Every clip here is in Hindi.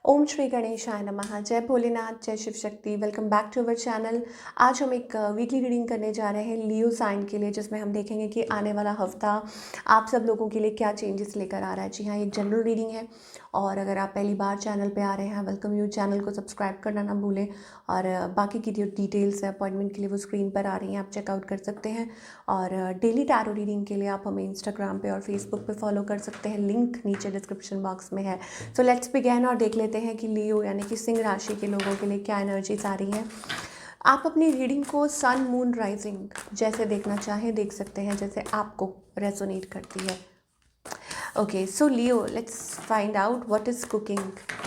ओम श्री गणेशाय नमः। जय भोलेनाथ, जय Shiv Shakti. Welcome back to our channel. आज हम एक वीकली रीडिंग करने जा रहे हैं लियो साइन के लिए, जिसमें हम देखेंगे कि आने वाला हफ्ता आप सब लोगों के लिए क्या चेंजेस लेकर आ रहा है। जी हाँ, एक जनरल रीडिंग है और अगर आप पहली बार चैनल पे आ रहे हैं, वेलकम यू। चैनल को सब्सक्राइब करना ना भूलें और बाकी की जो डिटेल्स है अपॉइंटमेंट के लिए वो स्क्रीन पर आ रही हैं, आप चेकआउट कर सकते हैं। और डेली टैरो रीडिंग के लिए आप हमें इंस्टाग्राम पे और फेसबुक पे फॉलो कर सकते हैं, लिंक नीचे डिस्क्रिप्शन बॉक्स में है। सो लेट्स बिगिन और देख लेते हैं कि लियो यानी कि सिंह राशि के लोगों के लिए क्या एनर्जीज आ रही हैं। आप अपनी रीडिंग को सन मून राइजिंग जैसे देखना चाहें देख सकते हैं, जैसे आपको रेजोनेट करती है। Okay, so Leo, let's find out what is cooking.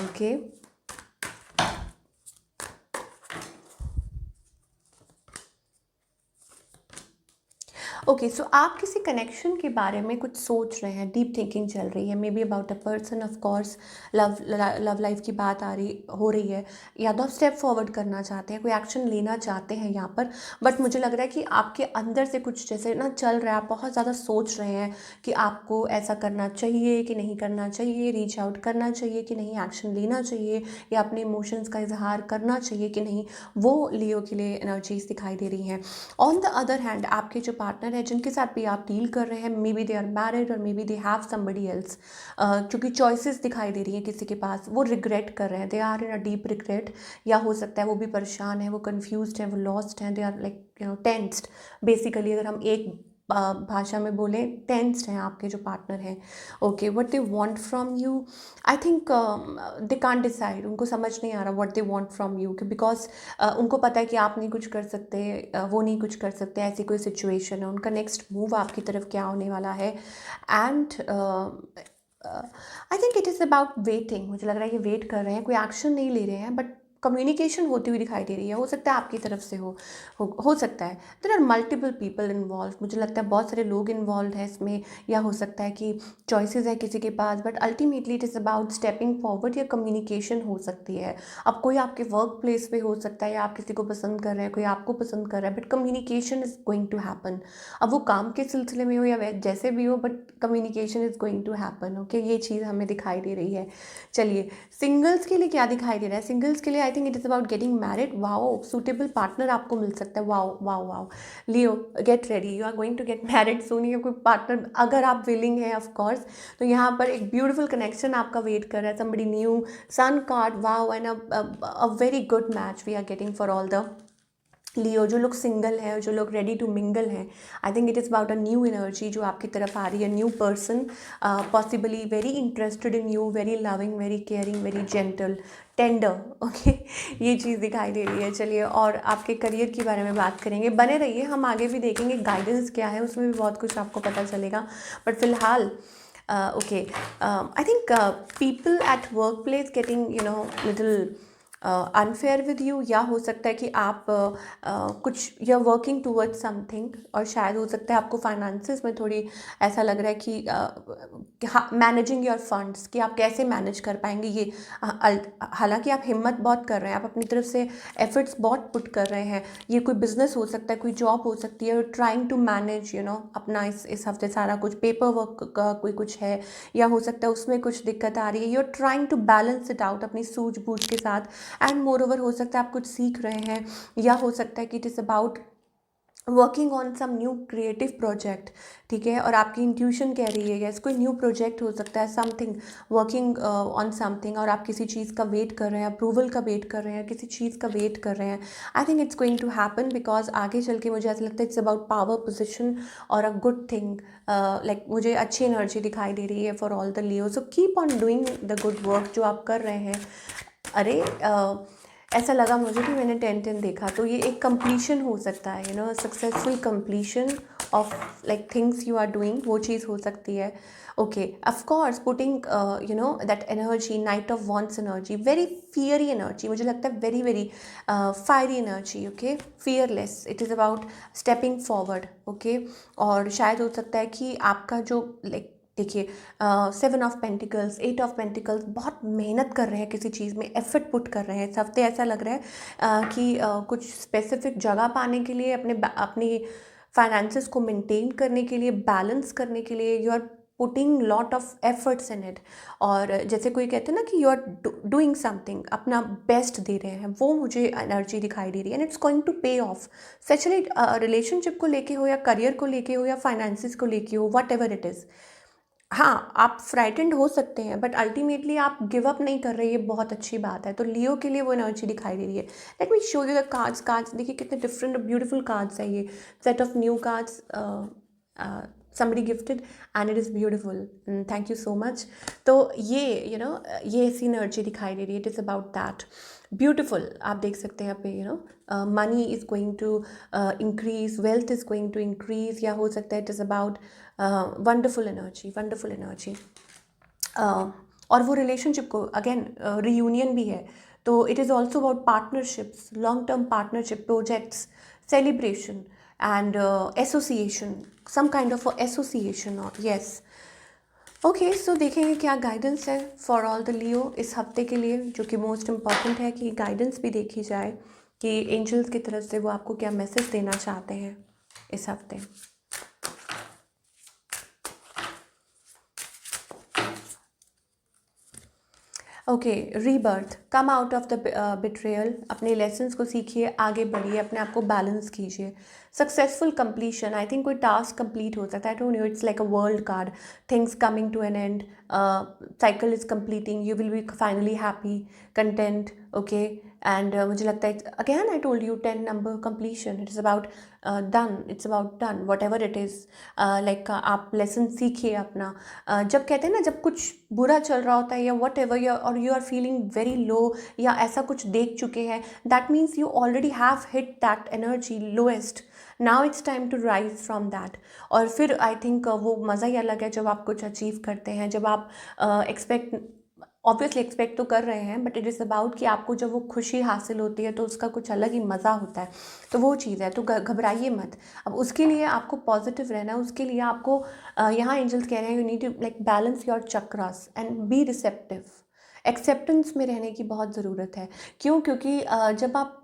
Okay, okay, so आप किसी कनेक्शन के बारे में कुछ सोच रहे हैं, डीप थिंकिंग चल रही है, may be about a person. Of course love life की बात हो रही है, या तो आप स्टेप फॉरवर्ड करना चाहते हैं, कोई एक्शन लेना चाहते हैं यहाँ पर। बट मुझे लग रहा है कि आपके अंदर से कुछ जैसे ना चल रहा है, आप बहुत ज़्यादा सोच रहे हैं कि आपको ऐसा करना चाहिए कि नहीं करना चाहिए, रीच आउट करना चाहिए कि नहीं, एक्शन लेना चाहिए या अपने इमोशंस का इजहार करना चाहिए कि नहीं। वो लियो के लिए एनर्जीज दिखाई दे रही हैं। ऑन द अदर हैंड, आपके जो पार्टनर है, जिनके साथ भी आप डील कर रहे हैं, may be they are married और may be they have somebody else, क्योंकि चॉइसेस दिखाई दे रही हैं किसी के पास, वो रिग्रेट कर रहे हैं, they are in a deep regret. या हो सकता है वो भी परेशान है, वो कंफ्यूज्ड है, वो लॉस्ट हैं, they are like tensed. Basically अगर हम एक भाषा में बोले, टेंस्ड हैं आपके जो पार्टनर हैं। Okay, what they want from you, I think they can't decide. उनको समझ नहीं आ रहा what they want from you, because उनको पता है कि आप नहीं कुछ कर सकते, वो नहीं कुछ कर सकते, ऐसी कोई सिचुएशन है। उनका नेक्स्ट मूव आपकी तरफ क्या होने वाला है। And I think it is about waiting. मुझे लग रहा है कि वेट कर रहे हैं, कोई एक्शन नहीं ले रहे हैं, बट कम्युनिकेशन होती हुई दिखाई दे रही है। हो सकता है आपकी तरफ से हो सकता है there are multiple people involve. मुझे लगता है बहुत सारे लोग इन्वॉल्व हैं इसमें, या हो सकता है कि चॉइसेस है किसी के पास, but ultimately it is about stepping forward, या कम्युनिकेशन हो सकती है। अब कोई आपके वर्क प्लेस पे हो सकता है, या आप किसी को पसंद कर रहे हैं, कोई आपको पसंद कर रहा है, but communication is going to happen. अब वो काम के सिलसिले में हो या जैसे भी हो, but communication is going to happen. Okay, ये चीज़ हमें दिखाई दे रही है। चलिए, सिंगल्स के लिए क्या दिखाई दे रहा है। सिंगल्स के लिए I think it is about getting married. Wow, suitable partner आपको मिल सकता है। Wow wow wow, Leo get ready, you are going to get married soon. या कोई पार्टनर अगर आप विलिंग है ऑफ कोर्स, तो यहाँ पर एक ब्यूटीफुल कनेक्शन आपका वेट कर रहा है। Somebody new, sun card, wow, and a very good match we are getting for all the Leo. जो लोग सिंगल हैं और जो लोग रेडी टू मिंगल हैं, I think it is about a new energy जो आपकी तरफ आ रही है। New person, possibly very interested in you, very loving, very caring, very gentle, tender. Okay, ये चीज़ दिखाई दे रही है। चलिए, और आपके करियर के बारे में बात करेंगे, बने रहिए, हम आगे भी देखेंगे गाइडेंस क्या है, उसमें भी बहुत कुछ आपको पता चलेगा। बट फिलहाल okay, I think people at work place getting little unfair with you, या हो सकता है कि आप कुछ you are working towards something, और शायद हो सकता है आपको फाइनेंसिस में थोड़ी ऐसा लग रहा है कि मैनेजिंग योर फंड्स, कि आप कैसे मैनेज कर पाएंगे ये। हालांकि आप हिम्मत बहुत कर रहे हैं, आप अपनी तरफ से एफर्ट्स बहुत पुट कर रहे हैं। ये कोई बिजनेस हो सकता है, कोई जॉब हो सकती है, ट्राइंग टू मैनेज अपना इस हफ्ते सारा कुछ पेपर वर्क का कोई कुछ है, या हो सकता है उसमें कुछ दिक्कत आ रही है। You are trying to balance it out अपनी सूझबूझ के साथ। एंड मोर ओवर हो सकता है आप कुछ सीख रहे हैं, या हो सकता है कि it is about working on some new creative project. ठीक है, और आपकी इंट्यूशन कह रही है यस, कोई न्यू प्रोजेक्ट हो सकता है, समथिंग वर्किंग ऑन समथिंग, और आप किसी चीज़ का वेट कर रहे हैं, अप्रूवल का वेट कर रहे हैं, किसी चीज़ का वेट कर रहे हैं। I think it's going to happen, because आगे चल के मुझे ऐसा लगता है इट्स अबाउट पावर पोजिशन और अ गुड थिंग। लाइक मुझे अच्छी एनर्जी दिखाई दे रही है for all the Leo. So keep on doing the good work जो आप कर रहे हैं। अरे ऐसा लगा मुझे कि मैंने 10-10 देखा, तो ये एक कंप्लीशन हो सकता है, successful completion of like things you are doing, वो चीज़ हो सकती है। Okay, of course putting that energy, knight of wands energy, very fiery energy, मुझे लगता है very very fiery energy. Okay, fearless, it is about stepping forward. Okay, और शायद हो सकता है कि आपका जो लाइक देखिए, 7 ऑफ पेंटिकल्स, 8 ऑफ पेंटिकल्स, बहुत मेहनत कर रहे हैं किसी चीज़ में, एफर्ट पुट कर रहे हैं इस हफ्ते। ऐसा लग रहा है कि कुछ स्पेसिफिक जगह पाने के लिए, अपनी फाइनेंसेस को मेंटेन करने के लिए, बैलेंस करने के लिए, you are putting lot of efforts in it. और जैसे कोई कहते हैं ना कि यू आर डूइंग समथिंग, अपना बेस्ट दे रहे हैं, वो मुझे एनर्जी दिखाई दे रही है, and it's going to pay off. Especially relationship को लेके हो, या करियर को लेके हो, या फाइनेंसिस को लेके हो, वट एवर इट इज़। हाँ, आप फ्राइटेंड हो सकते हैं, बट अल्टीमेटली आप गिव अप नहीं कर रहे, ये बहुत अच्छी बात है। तो लियो के लिए वो एनर्जी दिखाई दे रही है। Let me show you the cards. Cards देखिए कितने डिफरेंट ब्यूटीफुल कार्ड्स है ये। Set of new cards somebody gifted and it is beautiful, thank you so much। तो ये ये ऐसी एनर्जी दिखाई दे रही है। It is about that beautiful. आप देख सकते हैं यहाँ पे money is going to increase, wealth is going to increase, या हो सकता है it is about wonderful energy, wonderful energy. और वो रिलेशनशिप को अगेन रीयूनियन भी है। तो it is also about partnerships, long term partnership, projects, celebration and association, some kind of association, or yes। Okay, so देखेंगे क्या गाइडेंस है फॉर ऑल द लियो इस हफ्ते के लिए, जो कि मोस्ट इम्पॉर्टेंट है कि गाइडेंस भी देखी जाए कि एंजल्स की तरफ से वो आपको क्या मैसेज देना चाहते हैं इस हफ्ते। Okay, rebirth, come out of the betrayal, अपने लेसन्स को सीखिए, आगे बढ़िए, अपने आप को बैलेंस कीजिए। सक्सेसफुल कंप्लीशन, आई थिंक कोई टास्क कंप्लीट हो सकता है। I don't know, it's like a world card, things coming to an end, cycle is completing, you will be finally happy, content. Okay, and मुझे लगता है again I told you 10 number completion, it is about done, it's about done what ever it is. Like आप लेसन सीखिए अपना। जब कहते हैं ना, जब कुछ बुरा चल रहा होता है या वट एवर, और you are feeling very low, या ऐसा कुछ देख चुके हैं, that means you already have hit that energy lowest. Now it's time to rise from that. और फिर आई थिंक वो मज़ा ही अलग है जब आप कुछ अचीव करते हैं, जब आप ऑब्वियसली एक्सपेक्ट तो कर रहे हैं, बट इट इज़ अबाउट कि आपको जब वो खुशी हासिल होती है तो उसका कुछ अलग ही मज़ा होता है। तो वो चीज़ है, तो घबराइए मत। अब उसके लिए आपको पॉजिटिव रहना है, उसके लिए आपको यहाँ एंजल्स कह रहे हैं you need to like balance your chakras and be receptive. Acceptance में रहने की बहुत ज़रूरत है। क्यों? क्योंकि जब आप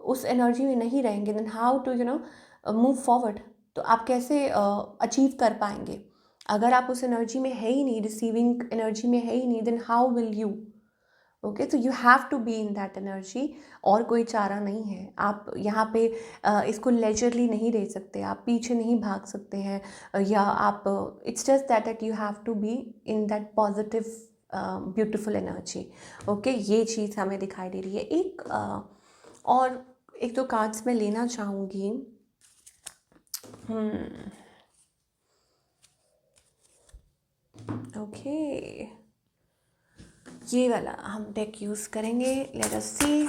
उस एनर्जी में नहीं रहेंगे, then how to move forward. तो आप कैसे अचीव कर पाएंगे? अगर आप उस एनर्जी में है ही नहीं, रिसीविंग एनर्जी में है ही नहीं, then how will you? Okay, तो you have to be in that energy, और कोई चारा नहीं है। आप यहाँ पे इसको लेजरली नहीं रह सकते, आप पीछे नहीं भाग सकते हैं, या आप it's just that you have to be in that positive beautiful energy. Okay, ये चीज़ हमें दिखाई दे रही है। और एक दो कार्ड्स मैं लेना चाहूँगी। ओके, ये वाला हम डेक यूज़ करेंगे। Let us see.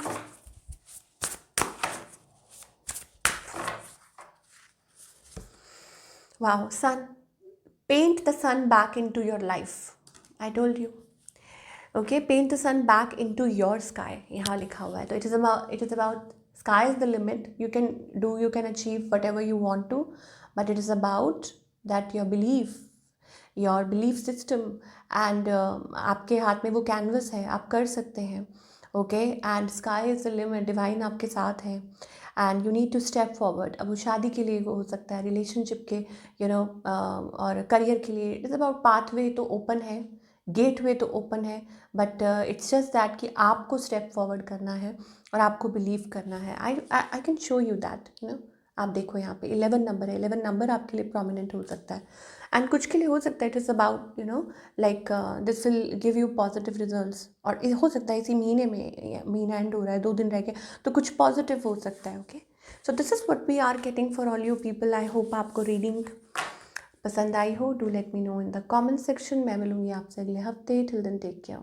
Wow, sun, paint the sun back into your life. I told you. Okay, paint the sun back into your sky, यहाँ लिखा हुआ है। तो it is about sky is the limit, you can achieve whatever you want to, but it is about that your belief system, and आपके हाथ में वो कैनवस है, आप कर सकते हैं। Okay, and sky is the limit, divine आपके साथ है, and you need to step forward. अब वो शादी के लिए हो सकता है, रिलेशनशिप के और करियर के लिए। इट इज़ अबाउट पाथवे तो ओपन है, गेटवे तो ओपन है, बट इट्स जस्ट दैट कि आपको स्टेप फॉरवर्ड करना है और आपको बिलीव करना है। I can show you that. आप देखो यहाँ पे 11 नंबर है, 11 नंबर आपके लिए प्रोमिनेंट हो सकता है, एंड कुछ के लिए हो सकता है it is about like this will give you positive results. और हो सकता है इसी महीने में, महीना एंड हो रहा है, 2 दिन रह गए, तो कुछ पॉजिटिव हो सकता है। Okay, so this is what we are getting for all you people. I hope आपको रीडिंग पसंद आई हो। Do let me know in the comment section. मैं मिलूंगी आपसे अगले हफ्ते। Till then take care.